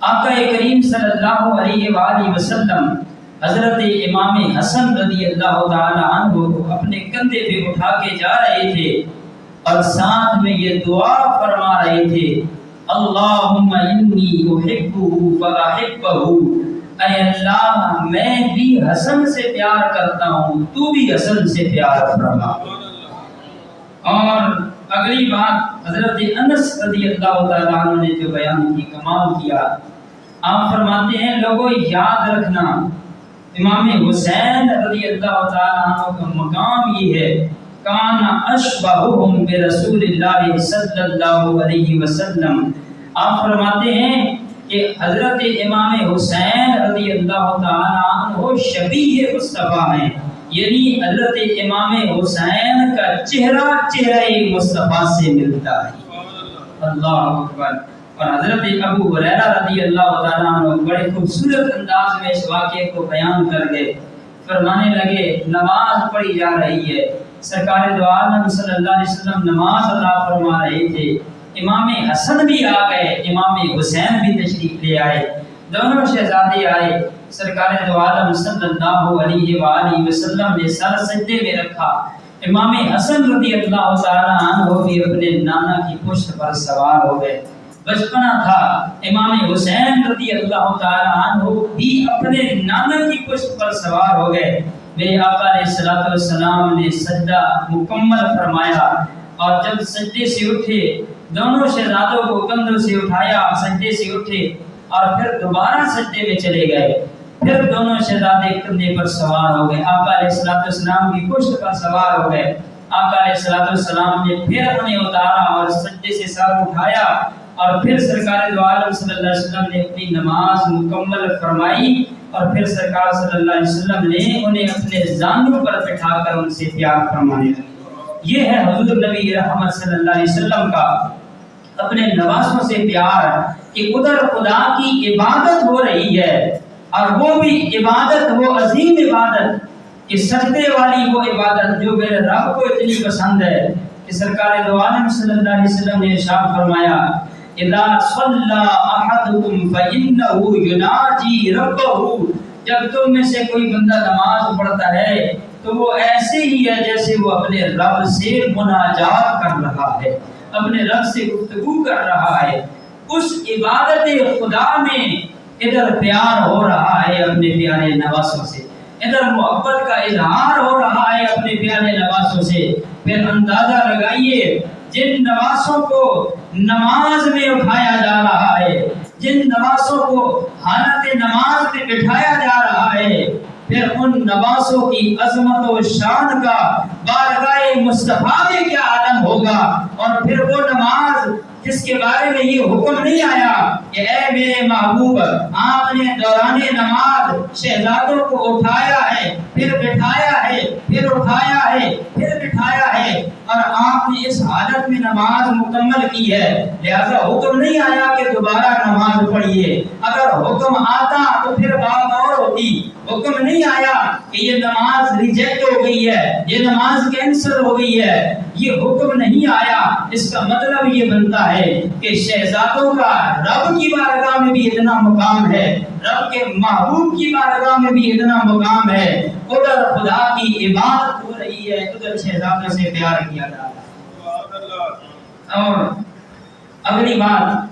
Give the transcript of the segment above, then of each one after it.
آقا کریم صلی اللہ علیہ وآلہ وسلم حضرت امام حسن رضی اللہ تعالی عنہ اپنے کندھے پہ اٹھا کے جا رہے تھے اور ساتھ میں یہ دعا فرما رہے تھے، اللہم انی احبہ فاحبہ، اے اللہ میں بھی حسن سے پیار کرتا ہوں، تو بھی حسن سے پیار فرما۔ اور اگلی بات حضرت انس رضی اللہ تعالیٰ عنہ نے جو بیان کی، کمال کیا، آپ فرماتے ہیں لوگوں یاد رکھنا امام حسین رضی اللہ تعالیٰ عنہ کا مقام یہ ہے، کان اشبہہم برسول اللہ صلی اللہ علیہ وسلم۔ آپ فرماتے ہیں کہ حضرت امام حسین رضی اللہ تعالیٰ عنہ شبیہ مصطفیٰ ہیں، یعنی حضرت امام حسین کا چہرہ چہرہ مصطفیٰ سے ملتا ہے۔ اللہ اکبر۔ اور حضرت ابو ہریرہ رضی اللہ تعالیٰ عنہ بڑے خوبصورت انداز میں اس واقعے کو بیان کر گئے، فرمانے لگے نماز پڑھی جا رہی ہے، سرکار دو عالم صلی اللہ علیہ وسلم نماز ادا فرما رہے تھے، امام حسن بھی آ گئے، امام حسین بھی تشریف لے آئے، دونوں شہزادے آئے، سرکار دو عالم صلی اللہ علیہ وآلہ وسلم نے سر سجدے میں رکھا، امام حسن رضی اللہ تعالیٰ عنہ بھی اپنے نانا کی پشت پر سوار ہو گئے، بچپنا تھا، امام حسین رضی اللہ تعالیٰ عنہ بھی اپنے نانا کی پشت پر سوار ہو گئے۔ میرے آقا علیہ السلام نے سجدہ مکمل فرمایا اور جب سجدے سے اٹھے دونوں شہزادوں کو کندھوں سے اٹھایا، سجدے سے اٹھے اور پھر دوبارہ سجدے میں چلے گئے، پھر دونوں شہزادے کندھے پر سوار ہو گئے، آقا علیہ السلام کی پشت پر سوار ہو گئے، آقا علیہ السلام نے پھر انہیں اتارا اور سجدے سے سر اٹھایا اور پھر سرکار دو عالم صلی اللہ علیہ وسلم نے اپنی نماز مکمل فرمائی اور پھر سرکار صلی اللہ علیہ وسلم نے انہیں اپنے زانوں پر بٹھا کر ان سے پیار فرمانے لگے۔ یہ ہے حضور نبی رحمت صلی اللہ علیہ وسلم کا اپنے نواسوں سے پیار، کہ ادھر خدا کی عبادت ہو رہی ہے اور وہ بھی عبادت، وہ عظیم عبادت کہ سجدے والی وہ عبادت جو میرے رب کو اتنی پسند ہے کہ سرکار دو عالم صلی اللہ علیہ وسلم نے ارشاد فرمایا، اذا صلی احدکم فانہ یناجی ربہ، جب تم میں سے کوئی بندہ نماز پڑھتا ہے تو وہ ایسے ہی ہے جیسے وہ اپنے رب سے مناجات کر رہا ہے، اپنے رب سے گفتگو کر رہا ہے، اس عبادت خدا میں ادھر پیار ہو رہا ہے اپنے پیارے نواسوں سے، ادھر محبت کا اظہار ہو رہا ہے اپنے پیارے نواسوں سے۔ پھر اندازہ لگائیے جن نواسوں کو نماز میں اٹھایا جا رہا ہے، جن نواسوں کو حالت نماز میں بٹھایا جا رہا ہے، پھر ان نواسوں کی عظمت و شان کا بارگاہ مصطفیٰ میں کیا عالم ہوگا۔ اور پھر وہ نماز جس کے بارے میں یہ حکم نہیں آیا کہ اے میرے محبوب آپ نے دوران نماز شہزادوں کو اٹھایا ہے، پھر بٹھایا ہے، پھر اٹھایا ہے، پھر بٹھایا ہے، اور آپ نے اس حالت میں نماز مکمل کی ہے، لہذا حکم نہیں آیا کہ دوبارہ نماز پڑھیے۔ اگر حکم آتا تو پھر بات اور ہوتی، حکم نہیں آیا کہ یہ نماز ریجیکٹ ہو گئی ہے، یہ نماز کینسل ہو گئی ہے، یہ حکم نہیں آیا۔ اس کا مطلب یہ بنتا ہے کہ شہزادوں کا رب کی بارگاہ میں بھی اتنا مقام ہے، رب کے محبوب کی بارگاہ میں بھی اتنا مقام ہے، ادھر خدا کی عبادت ہو رہی ہے، ادھر شہزادوں سے پیار کیا جا رہا ہے۔ اور اگلی بات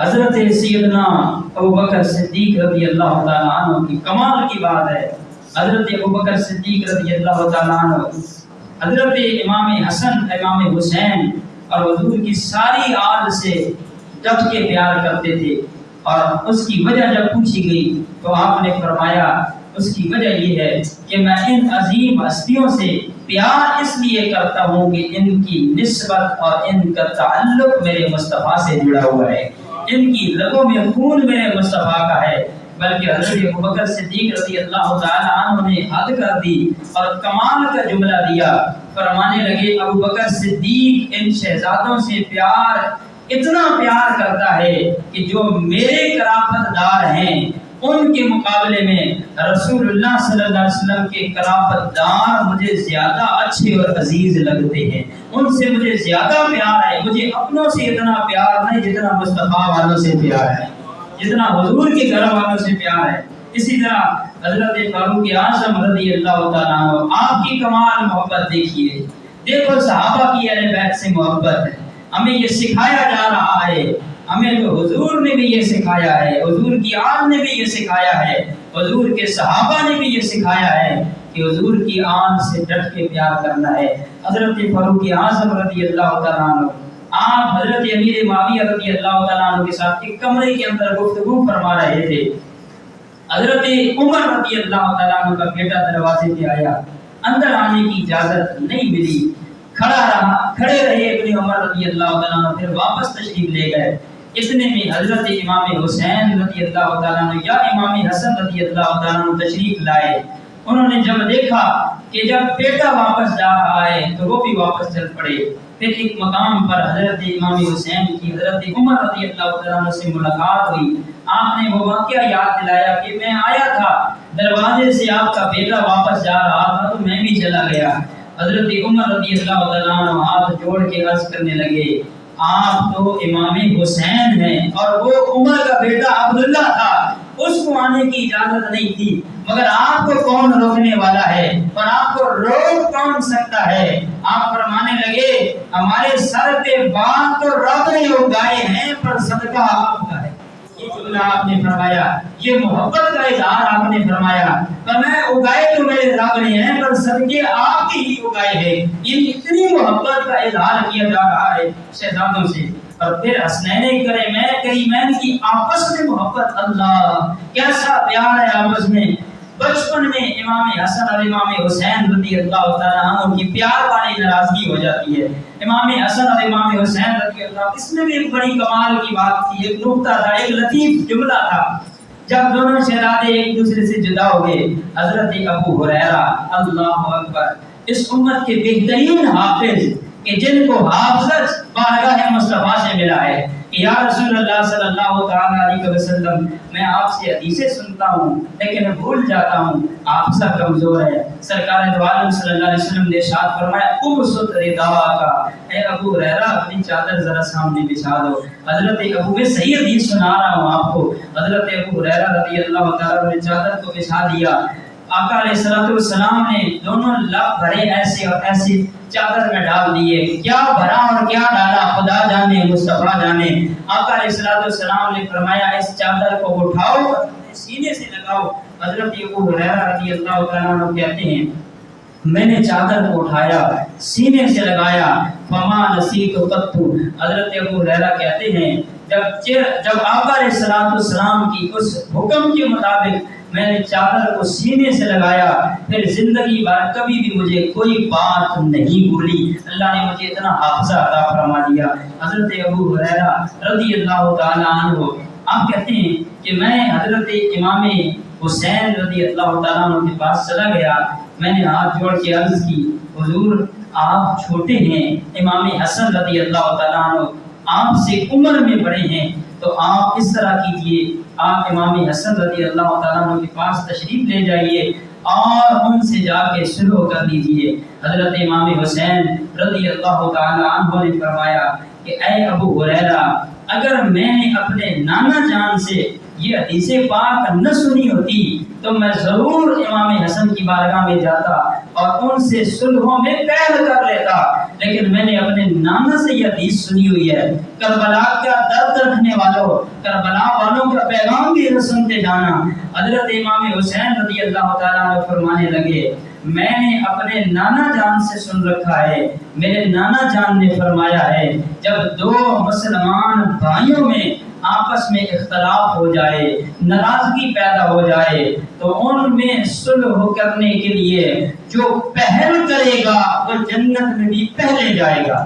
حضرت سیدنا ابوبکر صدیق رضی اللہ تعالیٰ عنہ کی کمال کی بات ہے۔ حضرت ابوبکر صدیق رضی اللہ تعالیٰ عنہ حضرت امام حسن، امام حسین اور حضور کی ساری آل سے ڈٹ کے پیار کرتے تھے، اور اس کی وجہ جب پوچھی گئی تو آپ نے فرمایا اس کی وجہ یہ ہے کہ میں ان عظیم ہستیوں سے پیار اس لیے کرتا ہوں کہ ان کی نسبت اور ان کا تعلق میرے مصطفیٰ سے جڑا ہوا ہے، ان کی رگوں میں خون میرے مصطفیٰ کا ہے۔ بلکہ حضرت ابوبکر صدیق رضی اللہ تعالی عنہ نے حد کر دی اور کمال کا جملہ دیا، فرمانے لگے ابوبکر صدیق ان شہزادوں سے پیار، اتنا پیار کرتا ہے کہ جو میرے قرابت دار ہیں ان کے مقابلے میں رسول اللہ صلی اللہ علیہ وسلم کے قرابت دار مجھے زیادہ اچھے اور عزیز لگتے ہیں، ان سے مجھے زیادہ پیار ہے، مجھے اپنوں سے اتنا پیار نہیں جتنا مصطفیٰ والوں سے پیار ہے۔ جتنا حضور کے گھر والوں سے پیار ہے، اسی طرح حضرت فاروق اعظم رضی اللہ تعالیٰ عنہ، آپ کی کمال محبت دیکھیے، دیکھو صحابہ کی اہل بیت سے محبت ہے، ہمیں یہ سکھایا جا رہا ہے، ہمیں تو حضور نے بھی یہ سکھایا ہے، حضور کی آن نے بھی یہ سکھایا ہے، حضور کے صحابہ نے بھی یہ سکھایا ہے کہ حضور کی آن سے ڈٹ کے پیار کرنا ہے۔ حضرت فاروق اعظم رضی اللہ تعالیٰ عنہ، آپ حضرت امیر معاویہ رضی اللہ تعالیٰ عنہ کے ساتھ ایک کمرے کے اندر گفتگو فرما رہے تھے۔ حضرت عمر رضی اللہ تعالیٰ عنہ کا بیٹا دروازے پہ آیا، اندر آنے کی اجازت نہیں ملی، کھڑے رہے ابن عمر رضی اللہ تعالیٰ عنہ، پھر واپس تشریف لے گئے۔ اتنے میں حضرت امام حسین رضی اللہ تعالیٰ عنہ یا امام حسن رضی اللہ تعالیٰ عنہ تشریف لائے۔ انہوں نے جب دیکھا کہ جب بیٹا واپس جا رہا ہے تو وہ بھی واپس چل پڑے۔ پھر ایک مقام پر حضرت امام حسین کی حضرت عمر رضی اللہ تعالیٰ عنہ سے ملاقات ہوئی، آپ نے وہ واقعہ یاد دلایا کہ میں آیا تھا دروازے سے، آپ کا بیٹا واپس جا رہا تھا تو میں بھی چلا گیا۔ حضرت عمر رضی اللہ تعالیٰ عنہ ہاتھ جوڑ کے عرض کرنے لگے، آپ تو امام حسین ہیں اور وہ عمر کا بیٹا عبداللہ تھا، اس کو آنے کی اجازت نہیں تھی، مگر آپ کو کون روکنے والا ہے اور آپ کو روک کون سکتا ہے؟ آپ فرمانے لگے، ہمارے سر پہ بال تو رب نے اگائے ہیں پر صدقہ آپ کا ہے۔ یہ جملہ آپ نے فرمایا، یہ محبت کا اظہار آپ نے فرمایا، پر میں اگائے تو میرے رب نے ہیں پر صدقے آپ کے ہی اگائے ہیں۔ یہ اتنی محبت کا اظہار کیا جا رہا ہے شہزادوں سے، اور پھر حسنین کریمین کی آپس میں محبت، اللہ کیسا پیار ہے آپس میں۔ بچپن میں امام حسن اور امام حسین رضی اللہ تعالیٰ عنہ کی پیار والی ناراضگی ہو جاتی ہے۔ امام حسن اور امام حسین رضی اللہ، اس میں بھی ایک بڑی کمال کی بات تھی، ایک نکتہ تھا، ایک لطیف جملہ تھا۔ جب دونوں شہزادے ایک دوسرے سے جدا ہو گئے، حضرت ابو ہریرہ اللہ اکبر، اس امت کے بہترین حافظ کہ جن کو حافظت بارگاہ مصطفیٰ سے ملا ہے کہ یا رسول اللہ صلی اللہ تعالیٰ علیہ وسلم، میں آپ سے حدیثیں سنتا ہوں لیکن بھول جاتا ہوں، حافظہ کمزور ہے۔ سرکار دو عالم صلی اللہ علیہ وسلم نے ارشاد فرمایا، ابسط رداءک، اے ابو ہریرہ اپنی چادر ذرا سامنے بچھا دو۔ حضرت ابو، میں صحیح حدیث سنا رہا ہوں آپ کو، حضرت ابو ہریرہ رضی اللہ تعالیٰ نے چادر کو بچھا دیا۔ آقا علیہ السلام نے دونوں لب بھرے ایسے اور ایسے چادر میں ڈال دیے، کیا بھرا اور کیا ڈالا خدا جانے، مصطفیٰ جانے۔ آقا علیہ السلام نے فرمایا، اس چادر کو اٹھاؤ اور سینے سے لگاؤ۔ حضرت ابو ہریرہ رضی اللہ تعالیٰ عنہ کہتے ہیں، میں نے چادر کو اٹھایا، سینے سے لگایا، فما نسیت قط۔ حضرت ابو ہریرہ کہتے ہیں، جب آقا علیہ السلام کی اس حکم کے مطابق میں نے چادر کو سینے سے لگایا، پھر زندگی بھر کبھی بھی مجھے کوئی بات نہیں بھولی۔ اللہ نے مجھے اتنا حافظہ عطا فرما دیا۔ حضرت ابو ہریرہ رضی اللہ تعالیٰ عنہ آپ کہتے ہیں کہ میں حضرت امام حسین رضی اللہ تعالیٰ عنہ کے پاس چلا گیا، میں نے ہاتھ جوڑ کے عرض کی، حضور آپ چھوٹے ہیں، امام حسن رضی اللہ تعالیٰ عنہ آپ سے عمر میں بڑے ہیں، تو آپ اس طرح کیجئے، آپ امام حسن رضی اللہ تعالیٰ عنہ کے پاس تشریف لے جائیے اور ان سے جا کے صلح کر دیجئے۔ حضرت امام حسین رضی اللہ تعالیٰ عنہ نے فرمایا کہ اے ابو ہریرہ، اگر میں نے اپنے نانا جان سے یہ حدیث پاک نہ سنی ہوتی تو میں ضرور امام حسن کی بارگاہ میں جاتا اور ان سے صلحوں میں پہل کر لیتا، لیکن میں نے اپنے نانا سے یہ حدیث سنی ہوئی ہے۔ کربلا کا درد رکھنے والوں، کربلا والوں کا پیغام بھی سنتے جانا۔ حضرت امام حسین رضی اللہ تعالیٰ عنہ فرمانے لگے، میں نے اپنے نانا جان سے سن رکھا ہے، میرے نانا جان نے فرمایا ہے، جب دو مسلمان بھائیوں میں آپس میں اختلاف ہو جائے، ناراضگی پیدا ہو جائے، تو ان میں صلح کرنے کے لیے جو پہل کرے گا وہ جنت میں بھی پہلے جائے گا۔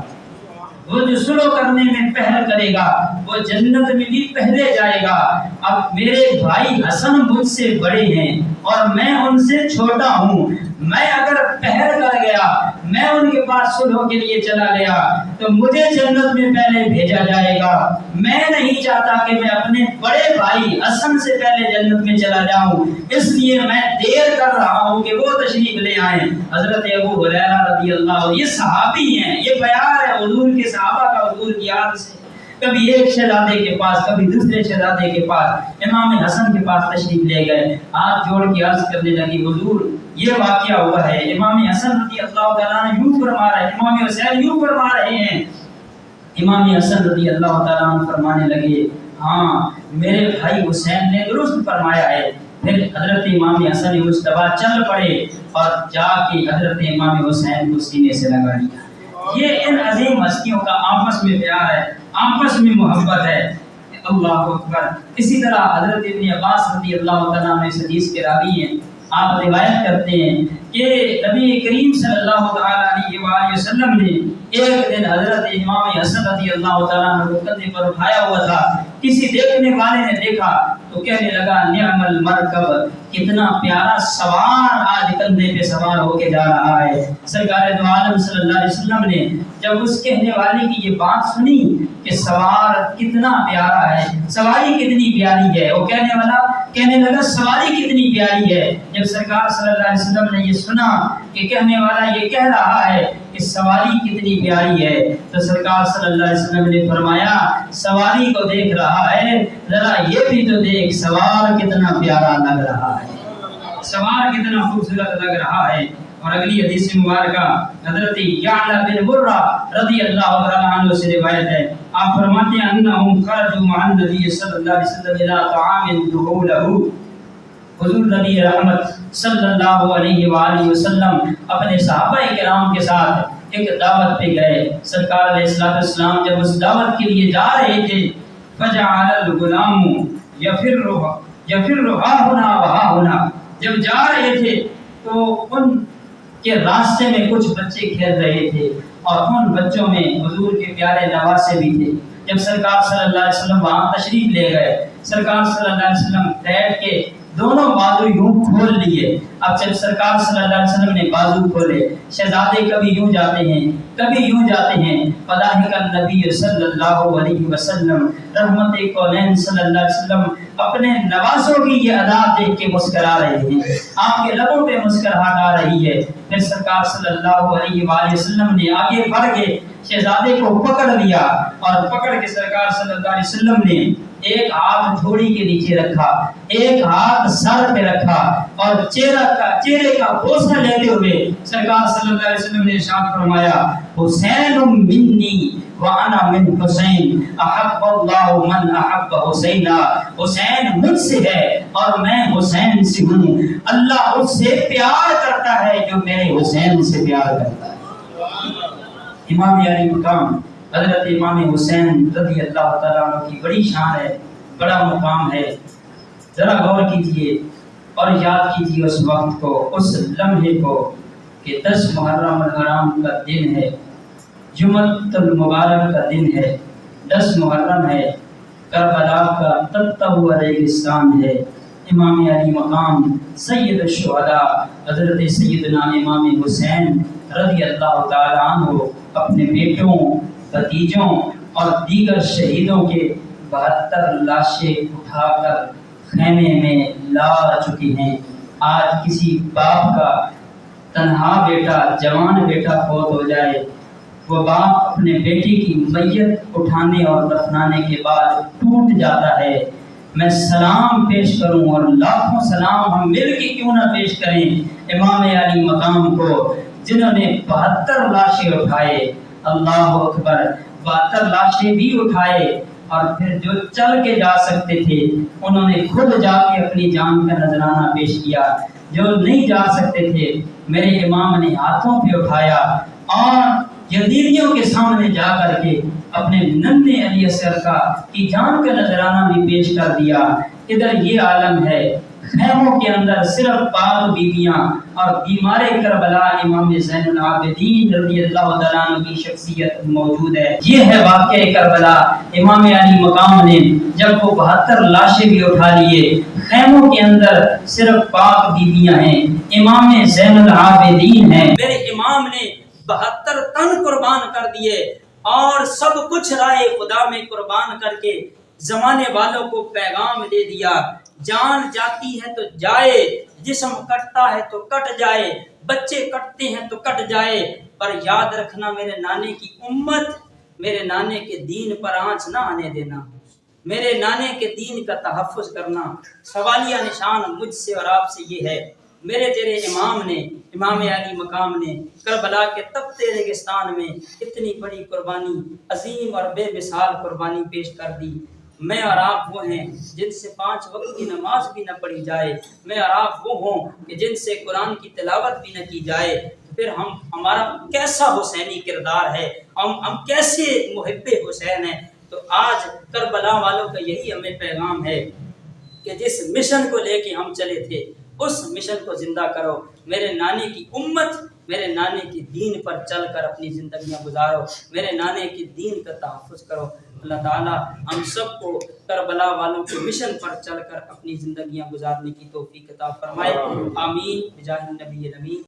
وہ جو صلح کرنے میں پہل کرے گا وہ جنت میں بھی پہلے جائے گا۔ اب میرے بھائی حسن مجھ سے بڑے ہیں اور میں ان سے چھوٹا ہوں، میں اگر پہل کر گیا، میں ان کے پاس صلح کے لیے چلا گیا تو مجھے جنت میں پہلے بھیجا جائے گا۔ میں نہیں چاہتا کہ میں اپنے بڑے بھائی حسن سے پہلے جنت میں چلا جاؤں، اس لیے میں دیر کر رہا ہوں کہ وہ تشریف لے آئیں۔ حضرت ابو ہریرہ رضی اللہ عنہ، یہ صحابی ہیں، یہ پیار ہے حضور کے صحابہ کا حضور کی یاد سے۔ کبھی ایک شہزادے کے پاس کبھی دوسرے شہزادے کے پاس، امام حسن کے پاس تشریف لے گئے، ہاتھ جوڑ کے عرض کرنے لگی حضور یہ واقعہ ہوا ہے، امام حسن رضی اللہ تعالیٰ عنہ یوں فرما رہے ہیں، امام حسین یوں فرما رہے ہیں۔ امام حسن رضی اللہ تعالیٰ عنہ فرمانے لگے ہاں میرے بھائی حسین نے درست فرمایا ہے۔ پھر حضرت امام حسن مجتبیٰ چل پڑے اور جا کے حضرت امام حسین کو سینے سے لگا لیا۔ یہ ان عظیم ہستیوں کا آپس میں پیار ہے، آپس میں محبت ہے۔ اللہ اکبر۔ اسی طرح حضرت ابن عباس رضی اللہ تعالیٰ عنہ اس حدیث کے راوی ہیں، آپ روایت کرتے ہیں کہ نبی کریم صلی اللہ علیہ وآلہ وسلم نے ایک دن حضرت امام حسن رضی اللہ تعالیٰ عنہ کو کندھے پر اٹھایا ہوا تھا، کسی دیکھنے والے نے دیکھا تو کہنے لگا نعم المرکب، کتنا پیارا سوار آج کندھے پہ سوار ہو کے جا رہا ہے۔ سرکار دو عالم صلی اللہ علیہ وسلم نے جب اس کہنے والے کی یہ بات سنی کہ سوار کتنا پیارا ہے، سواری کتنی پیاری ہے، وہ کہنے والا کہنے لگا سواری کتنی پیاری ہے۔ جب سرکار صلی اللہ علیہ وسلم نے یہ سنا کہ کہنے والا یہ کہہ رہا ہے کہ سواری کتنی پیاری ہے، تو سرکار صلی اللہ علیہ وسلم نے فرمایا سواری کو دیکھ رہا ہے، ذرا یہ بھی تو دیکھ سوار کتنا پیارا لگ رہا ہے، سوار کتنا خوبصورت لگ رہا ہے۔ اور اگلی حدیث مبارکہ حضرت یعلا بن مرہ رضی اللہ تعالی عنہ سے روایت ہے، آپ فرماتے ہیں انہم خرجوا مع النبی صلی اللہ علیہ وسلم الى طعام دعوا له، حضور نبی رحمت صلی اللہ علیہ وآلہ وسلم اپنے صحابہ کرام کے ساتھ ایک دعوت پہ گئے۔ سرکار علیہ السلام جب اس دعوت کے لیے جا رہے تھے فجعل الغلام یفر ها هنا وها هنا، جب جا رہے تھے تو ان کے راستے میں کچھ بچے کھیل رہے تھے اور ان بچوں میں حضور کے پیارے نواسے بھی تھے۔ جب سرکار صلی اللہ علیہ وسلم وہاں تشریف لے گئے، سرکار صلی اللہ علیہ وسلم بیٹھ کے دونوں بازو یوں کھول لیے۔ اب جب سرکار صلی اللہ علیہ وسلم نے بازو کھولے، شہزادے کبھی یوں جاتے ہیں کبھی یوں جاتے ہیں، فضاحک النبی صلی اللہ علیہ وسلم، رحمت کونین صلی اللہ علیہ وسلم اپنے نوازوں کی یہ ادا دیکھ کے مسکرا رہے ہیں، آپ کے لبوں پہ مسکراہٹ آ رہی ہے۔ پھر سرکار صلی اللہ علیہ وآلہ وسلم نے آگے بڑھ کے شہزادے کو پکڑ لیا اور پکڑ کے سرکار صلی اللہ علیہ وسلم نے ایک ہاتھ جھوڑی کے نیچے رکھا، ایک ہاتھ سر پہ رکھا اور چہرے کا بوسہ لیتے ہوئے سرکار صلی اللہ علیہ وسلم نے ارشاد فرمایا حسین منی وانا من حسین احب اللہ من احب حسینا، حسین مجھ سے ہے اور میں حسین سے ہوں، اللہ اس سے پیار کرتا ہے جو میرے حسین سے پیار کرتا ہے۔ امام علی مقام حضرت امام حسین رضی اللہ تعالیٰ عنہ کی بڑی شان ہے، بڑا مقام ہے۔ ذرا غور کیجئے اور یاد کیجئے اس وقت کو، اس لمحے کو کہ 10 محرم الحرام کا دن ہے، جمعۃ المبارک کا دن ہے، 10 محرم ہے، کربلا کا تپتا ہوا ریگستان ہے۔ امام علی مقام سید الشہداء حضرت سیدنا امام حسین رضی اللہ تعالیٰ عنہ اپنے بیٹوں، بھتیجوں اور دیگر شہیدوں کے 72 لاشیں اٹھا کر خیمے میں لا چکے ہیں۔ آج کسی باپ کا تنہا بیٹا، جوان بیٹا فوت ہو جائے، وہ باپ اپنے بیٹی کی میت اٹھانے اور دفنانے کے بعد ٹوٹ جاتا ہے۔ میں سلام پیش کروں اور لاکھوں سلام ہم مل کے کیوں نہ پیش کریں امام علی مقام کو، جنہوں نے 72 لاشیں اٹھائے۔ اللہ اکبر، 72 لاشیں بھی اٹھائے اور پھر جو چل کے جا سکتے تھے انہوں نے خود جا کے اپنی جان کا نذرانہ پیش کیا، جو نہیں جا سکتے تھے میرے امام نے ہاتھوں پہ اٹھایا اور یزیدیوں کے سامنے جا کر کے اپنے ننھے علی اصغر کی جان کا نذرانہ بھی پیش کر دیا۔ ادھر یہ عالم ہے، خیموں کے اندر صرف پاک بیویاں اور بیمار کربلا امام زین العابدین رضی اللہ تعالیٰ عنہ کی شخصیت موجود ہے۔ یہ ہے واقعہ کربلا۔ امام علی مقام نے جب وہ 72 لاشیں بھی اٹھا لیے، خیموں کے اندر صرف پاک بیویاں ہیں، امام زین العابدین ہیں، میرے امام نے 72 تن قربان کر دیے اور سب کچھ رائے خدا میں قربان کر کے زمانے والوں کو پیغام دے دیا، جان جاتی ہے تو جائے، جسم کٹتا ہے تو کٹ جائے، بچے کٹتے ہیں تو کٹ جائے، پر یاد رکھنا میرے نانے کی امت میرے نانے کے دین پر آنچ نہ آنے دینا، میرے نانے کے دین کا تحفظ کرنا۔ سوالیہ نشان مجھ سے اور آپ سے یہ ہے، میرے تیرے امام نے، امام علی مقام نے کربلا کے تپتے ریگستان میں اتنی بڑی قربانی، عظیم اور بے مثال قربانی پیش کر دی۔ میں اور آپ وہ ہیں جن سے 5 وقت کی نماز بھی نہ پڑھی جائے، میں اور آپ وہ ہوں کہ جن سے قرآن کی تلاوت بھی نہ کی جائے، پھر ہمارا کیسا حسینی کردار ہے، ہم کیسے محب حسین ہیں۔ تو آج کربلا والوں کا یہی ہمیں پیغام ہے کہ جس مشن کو لے کے ہم چلے تھے اس مشن کو زندہ کرو، میرے نانے کی امت، میرے نانے کے دین پر چل کر اپنی زندگیاں گزارو، میرے نانے کے دین کا تحفظ کرو۔ اللہ تعالیٰ ہم سب کو کربلا والوں کے مشن پر چل کر اپنی زندگیاں گزارنے کی توفیق عطا فرمائے، آمین بجاہ النبی الامین۔